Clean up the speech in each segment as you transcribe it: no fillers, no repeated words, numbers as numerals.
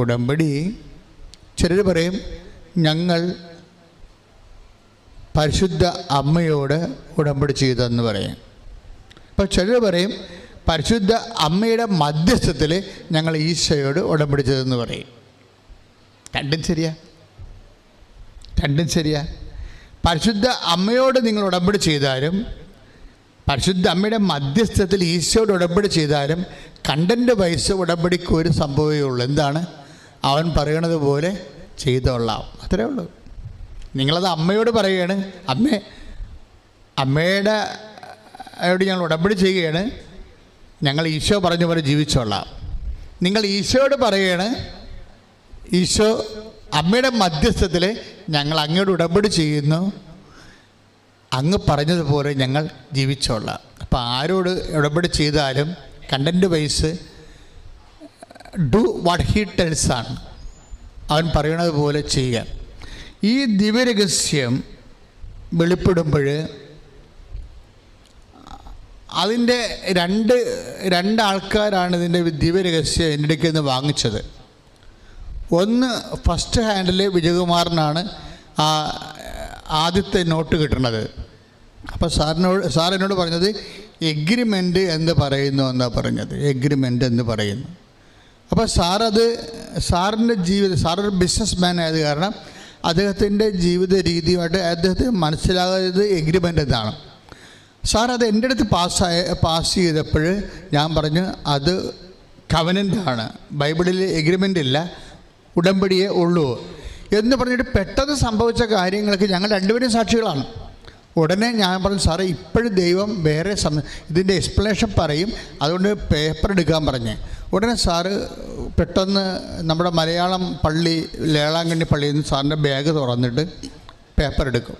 ഉടമ്പടി ചിലർ പറയും ഞങ്ങൾ പരിശുദ്ധ അമ്മയോട് ഉടമ്പടി ചെയ്തെന്ന് പറയും. അപ്പോൾ ചിലർ പറയും പരിശുദ്ധ അമ്മയുടെ മധ്യസ്ഥത്തിൽ ഞങ്ങൾ ഈശോയോട് ഉടമ്പടി ചെയ്തെന്ന് പറയും. രണ്ടും ശരിയാ. പരിശുദ്ധ അമ്മയോട് നിങ്ങൾ ഉടമ്പടി ചെയ്താലും പരിശുദ്ധ അമ്മയുടെ മധ്യസ്ഥത്തിൽ ഈശോയോട് ഉടമ്പടി ചെയ്താലും കണ്ടൻ്റ് വൈസ് ഉടമ്പടിക്ക് ഒരു സംഭവമേ ഉള്ളൂ. എന്താണ്? അവൻ പറയണത് പോലെ ചെയ്തോളാം, അത്രേ ഉള്ളൂ. നിങ്ങളത് അമ്മയോട് പറയുകയാണ്, അമ്മയുടെ ഞങ്ങൾ ഉടമ്പടി ചെയ്യുകയാണ്, ഞങ്ങൾ ഈശോ പറഞ്ഞ പോലെ ജീവിച്ചോളാം. നിങ്ങൾ ഈശോയോട് പറയുകയാണ്, ഈശോ അമ്മയുടെ മധ്യസ്ഥത്തിൽ ഞങ്ങൾ അങ്ങയോട് ഉടമ്പടി ചെയ്യുന്നു, അങ്ങ് പറഞ്ഞതുപോലെ ഞങ്ങൾ ജീവിച്ചോളാം. അപ്പോൾ ആരോട് ഉടമ്പടി ചെയ്താലും content wise do what he tells ആണ്, അവൻ പറയണത് പോലെ ചെയ്യുക. ഈ ദിവ്യരഹസ്യം വെളിപ്പെടുമ്പോൾ അതിൻ്റെ രണ്ട് ആൾക്കാരാണ് ഇതിൻ്റെ ദിവ്യരഹസ്യം എൻ്റെ അടുക്കൽ നിന്ന് വാങ്ങിച്ചത്. ഒന്ന് ഫസ്റ്റ് ഹാൻഡിൽ വിജയകുമാറിനാണ് ആദ്യത്തെ നോട്ട് കിട്ടുന്നത്. അപ്പോൾ സാർ എന്നോട് പറഞ്ഞത് എഗ്രിമെൻ്റ് എന്ന് പറയുന്നു എന്നാണ് പറഞ്ഞത്. എഗ്രിമെൻ്റ് എന്ന് പറയുന്നു. അപ്പോൾ സാറൊരു ബിസിനസ് മാൻ ആയത് കാരണം അദ്ദേഹത്തിൻ്റെ ജീവിത രീതിയുമായിട്ട് അദ്ദേഹത്തിന് മനസ്സിലാകാത്തത് എഗ്രിമെൻ്റ് എന്നാണ്. സാർ അത് എൻ്റെ അടുത്ത് പാസ് ചെയ്തപ്പോൾ ഞാൻ പറഞ്ഞു അത് കവനൻ്റാണ്, ബൈബിളിൽ എഗ്രിമെൻ്റ് ഇല്ല, ഉടമ്പടിയേ ഉള്ളൂ എന്ന് പറഞ്ഞിട്ട് പെട്ടെന്ന് സംഭവിച്ച കാര്യങ്ങൾക്ക് ഞങ്ങൾ രണ്ടുപേരും സാക്ഷികളാണ്. ഉടനെ ഞാൻ പറഞ്ഞു, സാറേ ഇപ്പോഴും ദൈവം വേറെ ഇതിൻ്റെ എക്സ്പ്ലനേഷൻ പറയും, അതുകൊണ്ട് പേപ്പർ എടുക്കാൻ പറഞ്ഞ്. ഉടനെ സാറ് പെട്ടെന്ന് നമ്മുടെ മലയാളം പള്ളി ലേളാങ്കണ്ണി പള്ളിയിൽ നിന്ന് സാറിൻ്റെ ബാഗ് തുറന്നിട്ട് പേപ്പർ എടുക്കും.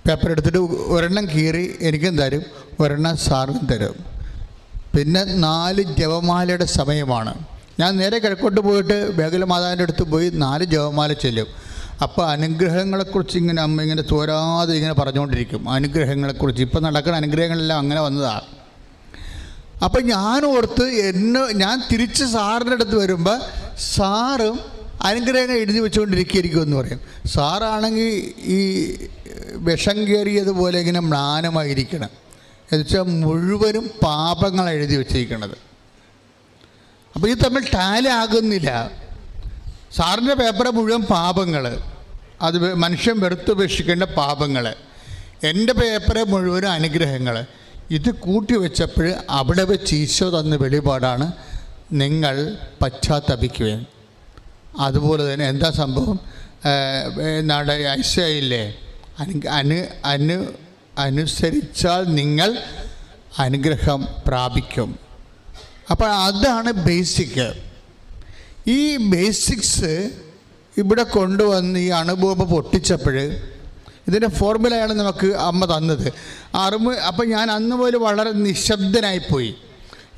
പേപ്പർ എടുത്തിട്ട് ഒരെണ്ണം കീറി എനിക്കും തരും, ഒരെണ്ണം സാറിനും തരും. പിന്നെ 4 ജപമാലയുടെ സമയമാണ്. ഞാൻ നേരെ കിഴക്കോട്ട് പോയിട്ട് ബേഗല മാതാവിൻ്റെ അടുത്ത് പോയി 4 ജപമാല ചെല്ലും. അപ്പോൾ അനുഗ്രഹങ്ങളെക്കുറിച്ച് ഇങ്ങനെ അമ്മ ഇങ്ങനെ തോരാതെ ഇങ്ങനെ പറഞ്ഞുകൊണ്ടിരിക്കും. അനുഗ്രഹങ്ങളെക്കുറിച്ച് ഇപ്പം നടക്കുന്ന അനുഗ്രഹങ്ങളെല്ലാം അങ്ങനെ വന്നതാണ്. അപ്പം ഞാൻ ഓർത്ത് ഞാൻ തിരിച്ച് സാറിൻ്റെ അടുത്ത് വരുമ്പോൾ സാറും അനുഗ്രഹങ്ങൾ എഴുതി വെച്ചുകൊണ്ടിരിക്കുകയായിരിക്കും എന്ന് പറയും. സാറാണെങ്കിൽ ഈ വിഷം കയറിയതുപോലെ ഇങ്ങനെ മ്ലാനമായിരിക്കണം, എന്നുവെച്ചാൽ മുഴുവനും പാപങ്ങൾ എഴുതി വെച്ചിരിക്കണത്. അപ്പോൾ ഇത് തമ്മിൽ ടാലി ആകുന്നില്ല. സാറിൻ്റെ പേപ്പർ മുഴുവൻ പാപങ്ങൾ, അത് മനുഷ്യൻ വെറുത്തുപേക്ഷിക്കേണ്ട പാപങ്ങൾ. എൻ്റെ പേപ്പറെ മുഴുവനും അനുഗ്രഹങ്ങൾ. ഇത് കൂട്ടി വെച്ചപ്പോൾ അവിടെ വെച്ച് ഈശോ തന്ന വെളിപാടാണ്, നിങ്ങൾ പശ്ചാത്തപിക്കുകയും. അതുപോലെ തന്നെ എന്താ സംഭവം? ഐശയില്ലേ, അനുസരിച്ചാൽ നിങ്ങൾ അനുഗ്രഹം പ്രാപിക്കും. അപ്പോൾ അതാണ് ബേസിക്. ഈ ബേസിക്സ് ഇവിടെ കൊണ്ടുവന്ന് ഈ അണുബോംബ് പൊട്ടിച്ചപ്പോൾ ഇതിൻ്റെ ഫോർമുലയാണ് നമുക്ക് അമ്മ തന്നത്. അപ്പം ഞാൻ അന്ന് പോലും വളരെ നിശബ്ദനായിപ്പോയി.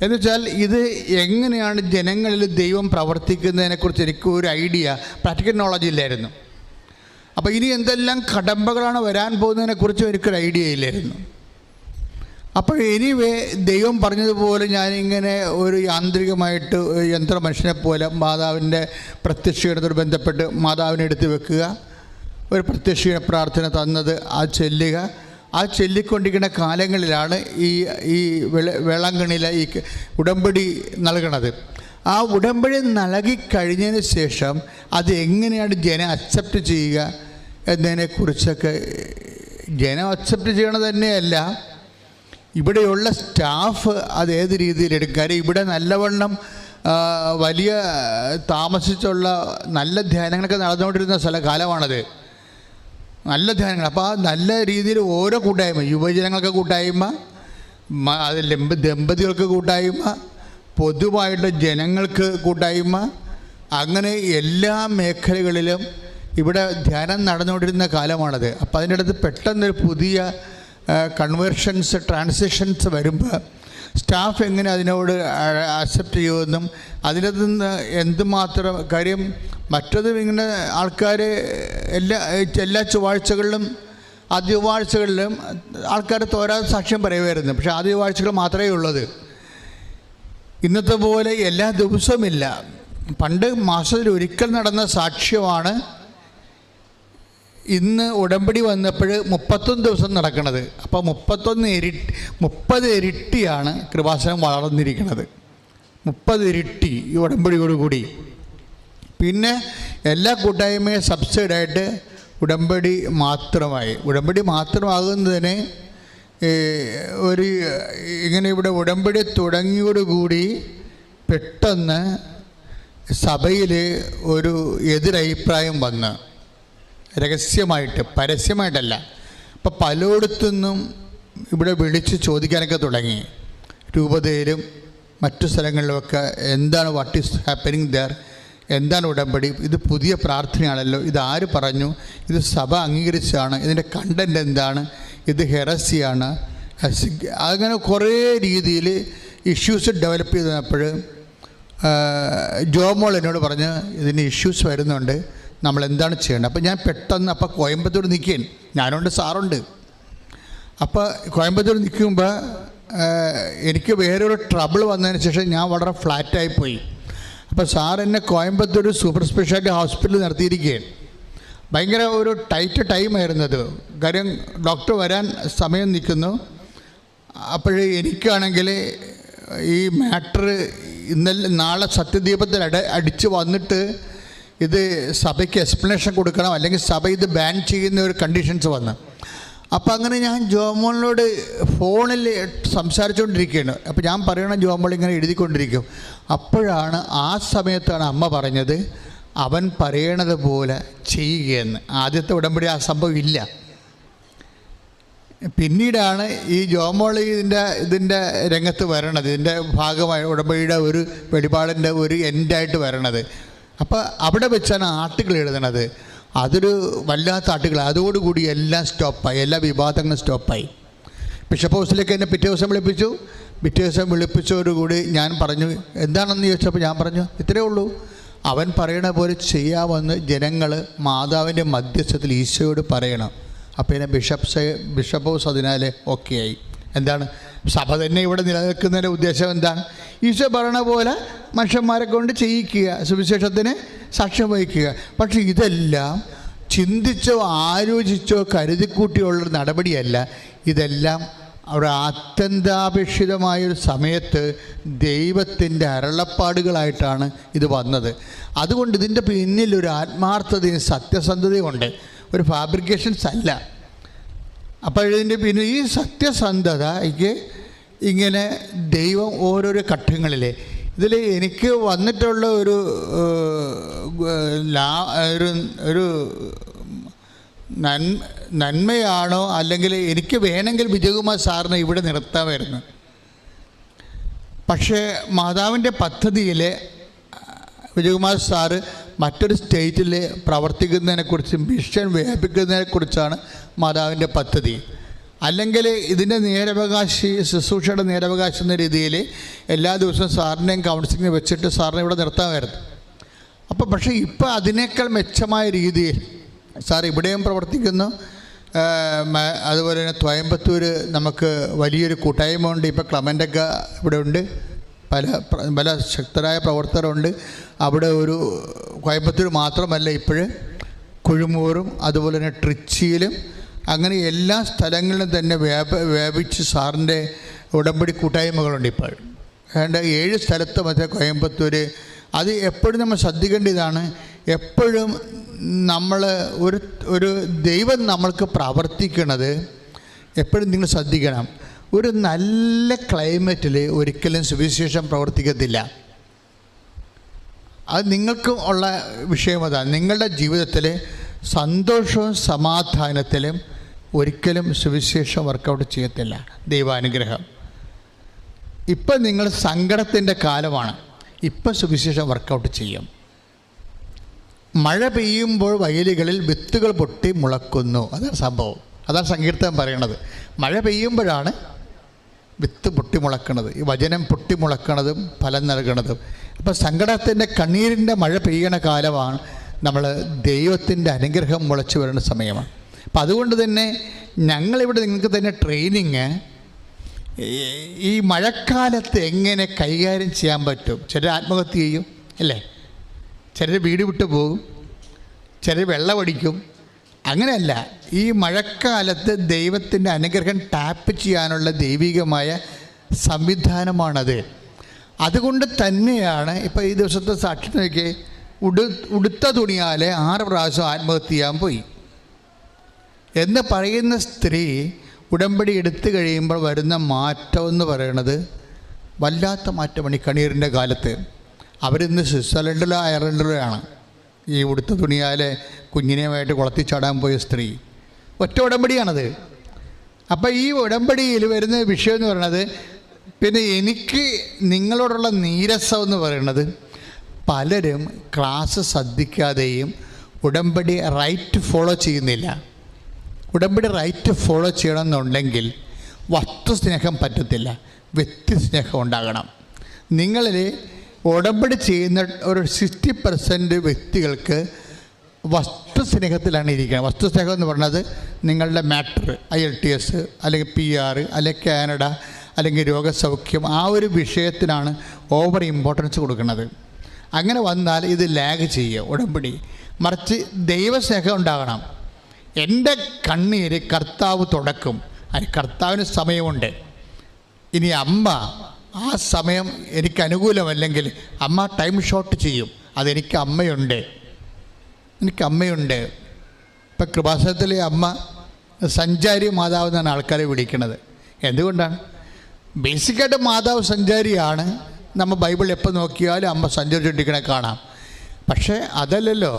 എന്നുവെച്ചാൽ ഇത് എങ്ങനെയാണ് ജനങ്ങളിൽ ദൈവം പ്രവർത്തിക്കുന്നതിനെക്കുറിച്ച് എനിക്ക് ഒരു ഐഡിയ, പ്രാക്ടിക്കൽ നോളജ് ഇല്ലായിരുന്നു. അപ്പോൾ ഇനി എന്തെല്ലാം കടമ്പകളാണ് വരാൻ പോകുന്നതിനെക്കുറിച്ചും എനിക്കൊരു ഐഡിയ ഇല്ലായിരുന്നു. അപ്പോൾ എനിവേ ദൈവം പറഞ്ഞതുപോലെ ഞാനിങ്ങനെ ഒരു യാന്ത്രികമായിട്ട് യന്ത്ര മനുഷ്യനെ പോലെ മാതാവിൻ്റെ പ്രത്യക്ഷീകരണത്തോട് ബന്ധപ്പെട്ട് മാതാവിനെ എടുത്ത് വെക്കുക, ഒരു പ്രത്യക്ഷീകരണ പ്രാർത്ഥന തന്നത് ആ ചെല്ലുക. ആ ചൊല്ലിക്കൊണ്ടിരിക്കുന്ന കാലങ്ങളിലാണ് ഈ വേളാങ്കണ്ണിയിലെ ഈ ഉടമ്പടി നൽകണത്. ആ ഉടമ്പടി നൽകിക്കഴിഞ്ഞതിന് ശേഷം അത് എങ്ങനെയാണ് ജനം അക്സെപ്റ്റ് ചെയ്യുക എന്നതിനെക്കുറിച്ചൊക്കെ, ജനം അക്സെപ്റ്റ് ചെയ്യണത് തന്നെയല്ല, ഇവിടെയുള്ള സ്റ്റാഫ് അത് ഏത് രീതിയിലെടുക്കും. കാര്യം ഇവിടെ നല്ലവണ്ണം വലിയ താമസിച്ചുള്ള നല്ല ധ്യാനങ്ങളൊക്കെ നടന്നുകൊണ്ടിരുന്ന കാലമാണത്. നല്ല ധ്യാനങ്ങൾ. അപ്പോൾ ആ നല്ല രീതിയിൽ ഓരോ കൂട്ടായ്മ, യുവജനങ്ങൾക്ക് കൂട്ടായ്മ, അതിൽ ദമ്പതികൾക്ക് കൂട്ടായ്മ, പൊതുവായിട്ട് ജനങ്ങൾക്ക് കൂട്ടായ്മ, അങ്ങനെ എല്ലാ മേഖലകളിലും ഇവിടെ ധ്യാനം നടന്നുകൊണ്ടിരുന്ന കാലമാണത്. അപ്പോൾ അതിൻ്റെ അടുത്ത് പെട്ടെന്നൊരു പുതിയ കൺവേർഷൻസ്, ട്രാൻസിഷൻസ് വരുമ്പോൾ സ്റ്റാഫ് എങ്ങനെ അതിനോട് അക്സെപ്റ്റ് ചെയ്യുമെന്നും അതിനകത്ത് നിന്ന് എന്തുമാത്രം കാര്യം, മറ്റതും ഇങ്ങനെ ആൾക്കാർ എല്ലാ ചൊവ്വാഴ്ചകളിലും ആദ്യ ചൊവ്വാഴ്ചകളിലും ആൾക്കാർ തോരാതെ സാക്ഷ്യം പറയുമായിരുന്നു. പക്ഷേ ആദ്യ ചൊവ്വാഴ്ചകൾ മാത്രമേ ഉള്ളത്. ഇന്നത്തെ പോലെ എല്ലാ ദിവസവുമില്ല. പണ്ട് മാസത്തിൽ ഒരിക്കൽ നടന്ന സാക്ഷ്യമാണ് ഇന്ന് ഉടമ്പടി വന്നപ്പോൾ 31 ദിവസം നടക്കുന്നത്. അപ്പോൾ 30 ഇരട്ടിയാണ് കൃപാസനം വളർന്നിരിക്കുന്നത്. 30 ഇരട്ടി ഈ ഉടമ്പടിയോടുകൂടി. പിന്നെ എല്ലാ കൂട്ടായ്മയും സബ്സിഡായിട്ട് ഉടമ്പടി മാത്രമായി. ഉടമ്പടി മാത്രമാകുന്നതിന് ഒരു ഇങ്ങനെ ഇവിടെ ഉടമ്പടി തുടങ്ങിയോടുകൂടി പെട്ടെന്ന് സഭയിൽ ഒരു എതിരഭിപ്രായം വന്ന്, രഹസ്യമായിട്ട്, പരസ്യമായിട്ടല്ല. അപ്പം പലയിടത്തുനിന്നും ഇവിടെ വിളിച്ച് ചോദിക്കാനൊക്കെ തുടങ്ങി. രൂപതയിലും മറ്റു സ്ഥലങ്ങളിലുമൊക്കെ എന്താണ്, വാട്ട് ഈസ് ഹാപ്പനിങ് ദർ, എന്താണ് ഉടമ്പടി, ഇത് പുതിയ പ്രാർത്ഥനയാണല്ലോ, ഇത് ആര് പറഞ്ഞു, ഇത് സഭ അംഗീകരിച്ചാണ്, ഇതിൻ്റെ കണ്ടൻറ് എന്താണ്, ഇത് ഹെറസിയാണ്. അങ്ങനെ കുറേ രീതിയിൽ ഇഷ്യൂസ് ഡെവലപ്പ് ചെയ്ത് വന്നപ്പോൾ ജോമോൾ എന്നോട് പറഞ്ഞ് ഇതിന് ഇഷ്യൂസ് വരുന്നുണ്ട്, നമ്മൾ എന്താണ് ചെയ്യേണ്ടത്. അപ്പോൾ ഞാൻ പെട്ടെന്ന് അപ്പോൾ കോയമ്പത്തൂർ നിൽക്കുകയാണ്, ഞാനുണ്ട് സാറുണ്ട്. അപ്പോൾ കോയമ്പത്തൂർ നിൽക്കുമ്പോൾ എനിക്ക് വേറൊരു ട്രബിൾ വന്നതിന് ശേഷം ഞാൻ വളരെ ഫ്ലാറ്റായിപ്പോയി. അപ്പോൾ സാർ എന്നെ കോയമ്പത്തൂർ സൂപ്പർ സ്പെഷ്യാലിറ്റി ഹോസ്പിറ്റലിൽ നിർത്തിയിരിക്കുകയാണ്. ഭയങ്കര ഒരു ടൈറ്റ് ടൈമായിരുന്നത്. കാര്യം ഡോക്ടർ വരാൻ സമയം നിൽക്കുന്നു. അപ്പോഴേ എനിക്കാണെങ്കിൽ ഈ മാറ്റർ ഇന്നലെ നാളെ സത്യദീപത്തിൽ അടിച്ച് വന്നിട്ട് ഇത് സഭയ്ക്ക് എക്സ്പ്ലനേഷൻ കൊടുക്കണം, അല്ലെങ്കിൽ സഭ ഇത് ബാൻ ചെയ്യുന്ന ഒരു കണ്ടീഷൻസ് വന്ന്. അപ്പോൾ അങ്ങനെ ഞാൻ ജോമോളിനോട് ഫോണിൽ സംസാരിച്ചുകൊണ്ടിരിക്കുകയാണ്. അപ്പോൾ ഞാൻ പറയണ ജോമോൾ ഇങ്ങനെ എഴുതിക്കൊണ്ടിരിക്കും. അപ്പോഴാണ് ആ സമയത്താണ് അമ്മ പറഞ്ഞത് അവൻ പറയണത് പോലെ ചെയ്യുകയെന്ന്. ആദ്യത്തെ ഉടമ്പടി ആ സംഭവം ഇല്ല. പിന്നീടാണ് ഈ ജോമോൾ ഇതിൻ്റെ രംഗത്ത് വരണത്, ഇതിൻ്റെ ഭാഗമായി ഉടമ്പടിയുടെ ഒരു വെളിപാടിൻ്റെ ഒരു എൻഡായിട്ട് വരണത്. അപ്പോൾ അവിടെ വെച്ചാണ് ആർട്ടിക്കിൾ എഴുതണത്. അതൊരു വല്ലാത്ത ആർട്ടിക്കിൾ. അതോടുകൂടി എല്ലാം സ്റ്റോപ്പായി, എല്ലാ വിവാദങ്ങളും സ്റ്റോപ്പായി. ബിഷപ്പ് ഹൗസിലേക്ക് എന്നെ പിറ്റേ ദിവസം വിളിപ്പിച്ചു. പിറ്റേ ദിവസം വിളിപ്പിച്ചതോടുകൂടി ഞാൻ പറഞ്ഞു എന്താണെന്ന് ചോദിച്ചപ്പോൾ ഞാൻ പറഞ്ഞു ഇത്രയേ ഉള്ളൂ, അവൻ പറയണ പോലെ ചെയ്യാമെന്ന് ജനങ്ങൾ മാതാവിൻ്റെ മധ്യസ്ഥത്തിൽ ഈശോയോട് പറയണം. അപ്പോൾ എന്നെ ബിഷപ്പ് ഹൗസ് അതിനാൽ ഓക്കെ ആയി. എന്താണ് സഭ തന്നെ ഇവിടെ നിലനിൽക്കുന്നതിൻ്റെ ഉദ്ദേശം എന്താണ്? ഈശോ പറയണ പോലെ മനുഷ്യന്മാരെ കൊണ്ട് ചെയ്യിക്കുക, സുവിശേഷത്തിന് സാക്ഷ്യം വഹിക്കുക. പക്ഷേ ഇതെല്ലാം ചിന്തിച്ചോ ആലോചിച്ചോ കരുതിക്കൂട്ടിയുള്ള നടപടിയല്ല. ഇതെല്ലാം ഒരു അത്യന്താപേക്ഷിതമായൊരു സമയത്ത് ദൈവത്തിൻ്റെ അരുളപ്പാടുകളായിട്ടാണ് ഇത് വന്നത്. അതുകൊണ്ട് ഇതിൻ്റെ പിന്നിലൊരു ആത്മാർത്ഥതയും സത്യസന്ധതയും ഉണ്ട്, ഒരു ഫാബ്രിക്കേഷൻസ് അല്ല. അപ്പോൾ ഇതിൻ്റെ പിന്നെ ഈ സത്യസന്ധതയ്ക്ക് ഇങ്ങനെ ദൈവം ഓരോരോ ഘട്ടങ്ങളിൽ ഇതിൽ എനിക്ക് വന്നിട്ടുള്ള ഒരു നന്മയാണോ, അല്ലെങ്കിൽ എനിക്ക് വേണമെങ്കിൽ വിജയകുമാർ സാറിനെ ഇവിടെ നിർത്താമായിരുന്നു. പക്ഷേ മാതാവിൻ്റെ പദ്ധതിയിൽ വിജയകുമാർ സാറ് മറ്റൊരു സ്റ്റേറ്റിൽ പ്രവർത്തിക്കുന്നതിനെക്കുറിച്ച്, മിഷൻ വ്യാപിക്കുന്നതിനെക്കുറിച്ചാണ് മാതാവിൻ്റെ പദ്ധതി. അല്ലെങ്കിൽ ഇതിൻ്റെ നേരവകാശി, ശുശ്രൂഷയുടെ നേരവകാശി എന്ന രീതിയിൽ എല്ലാ ദിവസവും സാറിനെയും കൗൺസിലിംഗ് വെച്ചിട്ട് സാറിനെ ഇവിടെ നിർത്താമായിരുന്നു. അപ്പോൾ പക്ഷേ ഇപ്പോൾ അതിനേക്കാൾ മെച്ചമായ രീതിയിൽ സാർ ഇവിടെയും പ്രവർത്തിക്കുന്നു. അതുപോലെ തന്നെ കോയമ്പത്തൂർ നമുക്ക് വലിയൊരു കൂട്ടായ്മ ഉണ്ട്. ഇപ്പോൾ ക്ലമൻ്റൊക്കെ ഇവിടെ ഉണ്ട്, പല ശക്തരായ പ്രവർത്തകരുണ്ട് അവിടെ. ഒരു കോയമ്പത്തൂർ മാത്രമല്ല, ഇപ്പോഴും കുഴുമൂറും അതുപോലെ തന്നെ ട്രിച്ചിയിലും അങ്ങനെ എല്ലാ സ്ഥലങ്ങളിലും തന്നെ വ്യാപിച്ച് സാറിൻ്റെ ഉടമ്പടി കൂട്ടായ്മകളുണ്ട്. ഇപ്പോൾ ഏതാണ്ട് 7 സ്ഥലത്ത് മറ്റേ കോയമ്പത്തൂർ. അത് എപ്പോഴും നമ്മൾ ശ്രദ്ധിക്കേണ്ടതാണ്. എപ്പോഴും നമ്മൾ ഒരു ദൈവം നമ്മൾക്ക് പ്രവർത്തിക്കണത് എപ്പോഴും നിങ്ങൾ ശ്രദ്ധിക്കണം. ഒരു നല്ല ക്ലൈമറ്റിൽ ഒരിക്കലും സുവിശേഷം പ്രവർത്തിക്കത്തില്ല. അത് നിങ്ങൾക്കും ഉള്ള വിഷയം അതാണ്. നിങ്ങളുടെ ജീവിതത്തിൽ സന്തോഷവും സമാധാനത്തിലും ഒരിക്കലും സുവിശേഷം വർക്കൗട്ട് ചെയ്യത്തില്ല. ദൈവാനുഗ്രഹം. ഇപ്പം നിങ്ങൾ സങ്കടത്തിൻ്റെ കാലമാണ്, ഇപ്പം സുവിശേഷം വർക്കൗട്ട് ചെയ്യും. മഴ പെയ്യുമ്പോൾ വയലുകളിൽ വിത്തുകൾ പൊട്ടി മുളക്കുന്നു, അതാണ് സംഭവം. അതാണ് സങ്കീർത്തനം പറയണത്. മഴ പെയ്യുമ്പോഴാണ് വിത്ത് പൊട്ടിമുളക്കണത്, ഈ വചനം പൊട്ടിമുളക്കണതും ഫലം നൽകണതും. അപ്പോൾ സങ്കടത്തിൻ്റെ കണ്ണീരിൻ്റെ മഴ പെയ്യണ കാലമാണ്, നമ്മൾ ദൈവത്തിൻ്റെ അനുഗ്രഹം മുളച്ചു വരുന്ന സമയമാണ്. അപ്പം അതുകൊണ്ട് തന്നെ ഞങ്ങളിവിടെ നിങ്ങൾക്ക് തന്നെ ട്രെയിനിങ്, ഈ മഴക്കാലത്ത് എങ്ങനെ കൈകാര്യം ചെയ്യാൻ പറ്റും. ചില ആത്മഹത്യ ചെയ്യും അല്ലേ, ചിലർ വീട് വിട്ടു പോകും, ചിലർ വെള്ളമടിക്കും. അങ്ങനെയല്ല, ഈ മഴക്കാലത്ത് ദൈവത്തിൻ്റെ അനുഗ്രഹം ടാപ്പ് ചെയ്യാനുള്ള ദൈവികമായ സംവിധാനമാണത്. അതുകൊണ്ട് തന്നെയാണ് ഇപ്പോൾ ഈ ദിവസത്തെ സാക്ഷി നോക്കി, ഉടുത്ത തുണിയാലെ 6 പ്രാവശ്യം ആത്മഹത്യ ചെയ്യാൻ പോയി എന്ന് പറയുന്ന സ്ത്രീ ഉടമ്പടി എടുത്തു കഴിയുമ്പോൾ വരുന്ന മാറ്റം എന്ന് പറയുന്നത് വല്ലാത്ത മാറ്റമാണ്. ഈ കണ്ണീരിൻ്റെ കാലത്ത് അവരിന്ന് സ്വിറ്റ്സർലൻഡിലോ അയർലൻഡിലോ ആണ്. ഈ ഉടുത്ത തുണിയാലെ കുഞ്ഞിനെയുമായിട്ട് കുളത്തിൽ ചാടാൻ പോയ സ്ത്രീ, ഒറ്റ ഉടമ്പടിയാണത്. അപ്പോൾ ഈ ഉടമ്പടിയിൽ വരുന്ന വിഷയം എന്ന് പറയുന്നത്, പിന്നെ എനിക്ക് നിങ്ങളോടുള്ള നീരസം എന്ന് പറയുന്നത്, പലരും ക്ലാസ് ശ്രദ്ധിക്കാതെയും ഉടമ്പടി റൈറ്റ് ഫോളോ ചെയ്യുന്നില്ല. ഉടമ്പടി റൈറ്റ് ഫോളോ ചെയ്യണമെന്നുണ്ടെങ്കിൽ വസ്തുസ്നേഹം പറ്റത്തില്ല, വ്യക്തിസ്നേഹം ഉണ്ടാകണം. നിങ്ങളിൽ ഉടമ്പടി ചെയ്യുന്ന ഒരു 60% വ്യക്തികൾക്ക് വസ്തുസ്നേഹത്തിലാണ് ഇരിക്കുന്നത്. വസ്തുസ്നേഹം എന്ന് പറയുന്നത് നിങ്ങളുടെ മാറ്റർ, IELTS അല്ലെങ്കിൽ PR അല്ലെങ്കിൽ കാനഡ അല്ലെങ്കിൽ രോഗസൗഖ്യം, ആ ഒരു വിഷയത്തിനാണ് ഓവർ ഇമ്പോർട്ടൻസ് കൊടുക്കുന്നത്. അങ്ങനെ വന്നാൽ ഇത് ലാഗ് ചെയ്യുക ഉടമ്പടി. മറിച്ച് ദൈവസ്നേഹം ഉണ്ടാകണം. എൻ്റെ കണ്ണീര് കർത്താവ് തുടക്കും, അതിന് കർത്താവിന് സമയമുണ്ട്. ഇനി അമ്മ ആ സമയം എനിക്ക് അനുകൂലമല്ലെങ്കിൽ അമ്മ ടൈം ഷോർട്ട് ചെയ്യും. അതെനിക്ക് അമ്മയുണ്ട്, ഇപ്പം കൃപാസനത്തിലെ അമ്മ സഞ്ചാരി മാതാവ് എന്നാണ് ആൾക്കാരെ വിളിക്കുന്നത്. എന്തുകൊണ്ടാണ്? ബേസിക്കായിട്ട് മാതാവ് സഞ്ചാരിയാണ്. നമ്മൾ ബൈബിൾ എപ്പോൾ നോക്കിയാലും അമ്മ സഞ്ചരിച്ചുകൊണ്ടിരിക്കണ കാണാം. പക്ഷേ അതല്ലല്ലോ,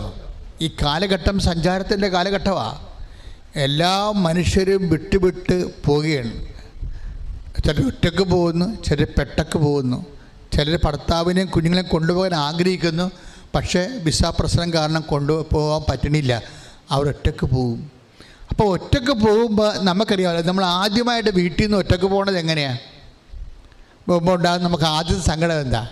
ഈ കാലഘട്ടം സഞ്ചാരത്തിൻ്റെ കാലഘട്ടമാണ്. എല്ലാ മനുഷ്യരും വിട്ട് പോവുകയാണ്. ചിലർ ഒറ്റക്ക് പോകുന്നു, ചിലർ പെട്ടക്ക് പോകുന്നു, ചിലർ ഭർത്താവിനെയും കുഞ്ഞുങ്ങളെയും കൊണ്ടുപോകാൻ ആഗ്രഹിക്കുന്നു. പക്ഷേ വിസ പ്രശ്നം കാരണം കൊണ്ടുപോകാൻ പറ്റണില്ല, അവർ ഒറ്റക്ക് പോകും. അപ്പോൾ ഒറ്റക്ക് പോകുമ്പോൾ നമുക്കറിയാമല്ലോ, നമ്മൾ ആദ്യമായിട്ട് വീട്ടിൽ നിന്ന് ഒറ്റക്ക് പോകുന്നത് എങ്ങനെയാണ്? പോകുമ്പോൾ ഉണ്ടാകുന്ന നമുക്ക് ആദ്യത്തെ സങ്കടം എന്താ?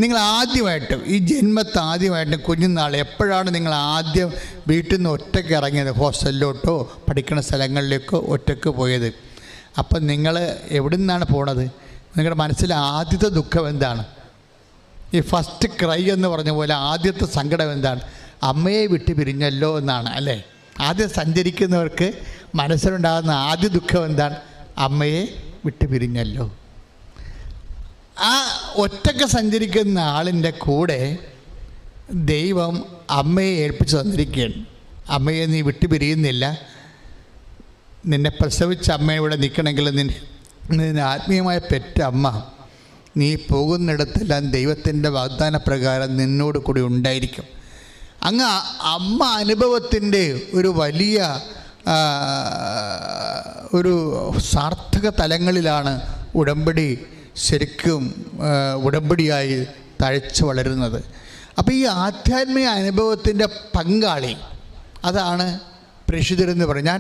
നിങ്ങൾ ആദ്യമായിട്ട് ഈ ജന്മത്തെ ആദ്യമായിട്ട് കുഞ്ഞുനാൾ എപ്പോഴാണ് നിങ്ങൾ ആദ്യം വീട്ടിൽ നിന്ന് ഒറ്റയ്ക്ക് ഇറങ്ങിയത്? ഹോസ്റ്റലിലോട്ടോ പഠിക്കുന്ന സ്ഥലങ്ങളിലേക്കോ ഒറ്റയ്ക്ക് പോയത്? അപ്പം നിങ്ങൾ എവിടെ നിന്നാണ് പോണത്? നിങ്ങളുടെ മനസ്സിലെ ആദ്യത്തെ ദുഃഖം എന്താണ്? ഈ ഫസ്റ്റ് ക്രൈ എന്ന് പറഞ്ഞ പോലെ ആദ്യത്തെ സങ്കടം എന്താണ്? അമ്മയെ വിട്ട് പിരിഞ്ഞല്ലോ എന്നാണ്, അല്ലേ? ആദ്യം സഞ്ചരിക്കുന്നവർക്ക് മനസ്സിലുണ്ടാകുന്ന ആദ്യ ദുഃഖം എന്താണ്? അമ്മയെ വിട്ട് പിരിഞ്ഞല്ലോ. ആ ഒറ്റയ്ക്ക് സഞ്ചരിക്കുന്ന ആളിൻ്റെ കൂടെ ദൈവം അമ്മയെ ഏൽപ്പിച്ച് തന്നിരിക്കുകയാണ്. അമ്മയെ നീ വിട്ടു പിരിയുന്നില്ല. നിന്നെ പ്രസവിച്ച അമ്മ ഇവിടെ നിൽക്കണമെങ്കിൽ നിന്നെ ആത്മീയമായ പെറ്റ അമ്മ നീ പോകുന്നിടത്തെല്ലാം ദൈവത്തിൻ്റെ വാഗ്ദാന പ്രകാരം നിന്നോട് കൂടി ഉണ്ടായിരിക്കും. അങ്ങ് അമ്മ അനുഭവത്തിൻ്റെ ഒരു വലിയ ഒരു സാർത്ഥക തലങ്ങളിലാണ് ഉടമ്പടി ശരിക്കും ഉടമ്പടിയായി തഴച്ച് വളരുന്നത്. അപ്പോൾ ഈ ആധ്യാത്മിക അനുഭവത്തിൻ്റെ പങ്കാളി, അതാണ് പ്രേക്ഷിതരെന്ന് പറയും. ഞാൻ